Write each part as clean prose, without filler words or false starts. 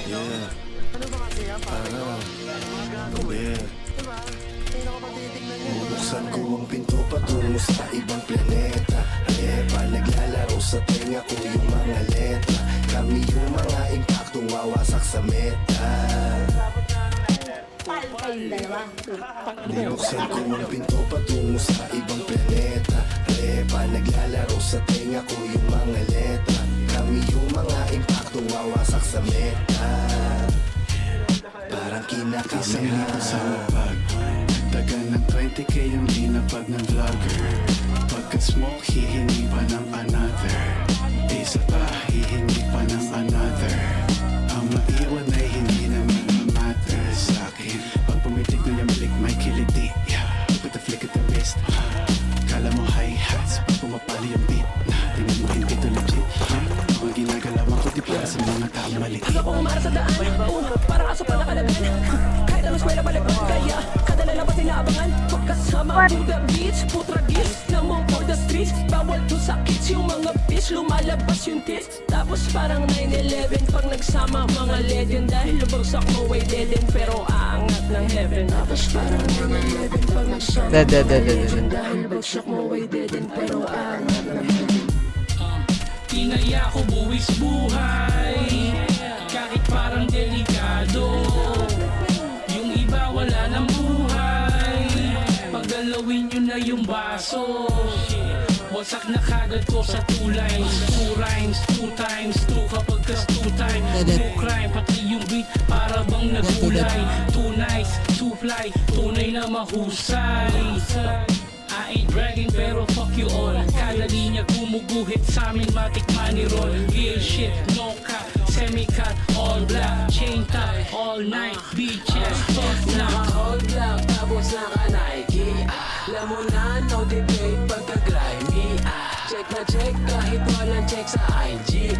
Yeah. Ano ba kasi yan? Yeah. Diba? Hindi na ko pa tinitignan yun. Bubuksan ko ang pinto patungo sa ibang planeta. Halepa, naglalaro sa tenga ko yung mga letra. Kami yung mga impaktong wawasak sa meta. Bubuksan ko ang pinto patungo sa ibang planeta. Halepa, naglalaro sa tenga ko yung mga letra. Kami yung mga impaktong wawasak sa meta. Parang kinakameha sa mapag Dagan ng 20k yung linapag ng vlogger. Pagka-smoke, hihingi pa ng another. Isa pa, hihingi pa ng another. Ang maiwan ay hindi naman ma-matter sa'kin. Pag pumitik na yung balik, may kiliti. Put the flick at the wrist. Kala mo hi-hats, pag pumapali yung beat. Tingnan mo hindi to legit. Mga ginagalawan ko di para sa mga taong maliit. Ako umara sa daan, para aso pa nakalagan. Kahit anong eskwela palagpan, kaya kadala lang ba sinaabangan? Pagkasama to the beach, putragis naman for the streets. Bawal to sa kids, yung mga fish, lumalabas yung tits. Tapos parang 9/11 pag nagsama mga legend. Dahil lubagsak mo ay dead end, pero aangat ng heaven. Tapos parang 9/11 pag nagsama mga legend. Dahil lubagsak mo ay dead end, pero aangat ng heaven. Tinaya ko buwis buhay, kahit parang delikado. Yung iba wala ng buhay, paggalawin nyo na yung baso. Wasak na kagad ko sa 2 lines, 2 rhymes, 2 times, 2 kapag kas 2 times. No crime, pati yung beat para bang nagulay. 2 nice, 2 fly, tunay na mahusay. I ain't bragging pero fuck you all. Kada linya gumuguhit sa amin matik money roll. Real shit, no cap, semi-cut, all black, chain tie, all night, beaches, fuck na. All black, tapos naka-Nike. Alam mo na, no debate pagka-grimy. Check na check kahit walang check sa IG.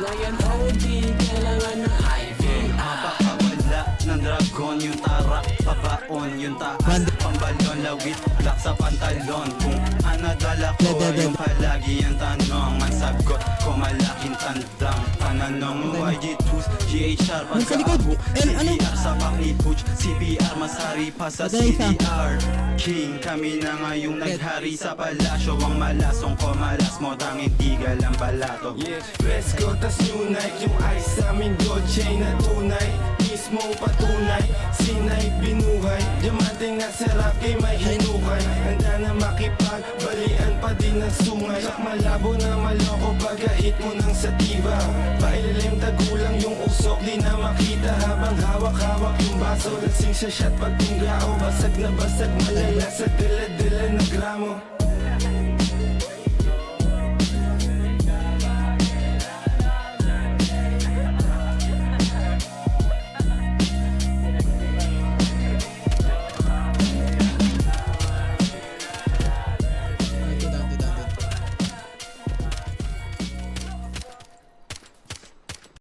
Ngayon OD, kailangan ng IV. Mapakawala ng dragon yung tara, pabaon yung taas. Pambalon, lawit, black sa pantalon. Kung anadala ko yung palagi ang tanong. Mansagot ko malaking tandang. Pananong YG2s, GHR pagkaabok. CBR sa pakipuch, CBR masari pa sa CDR. King kami na ngayong naghari sa palasyo. Ang malasong ko malas mo tanging tigal ang balato. Press ko tas new night, yung ice sa amin gold chain na tunay. Mismo patunay, sinay binuhay. Diamante nga sarap kay may hinukay. Handa na makipag, balian pa din ang sungay. Sak malabo na maloko pag-hit mo ng sativa. Pailalim tagulang yung usok, di na makita. Habang hawak-hawak yung baso, lasing sa shot pag tinggao. Basag na basag, malala sa dala-dala na gramo.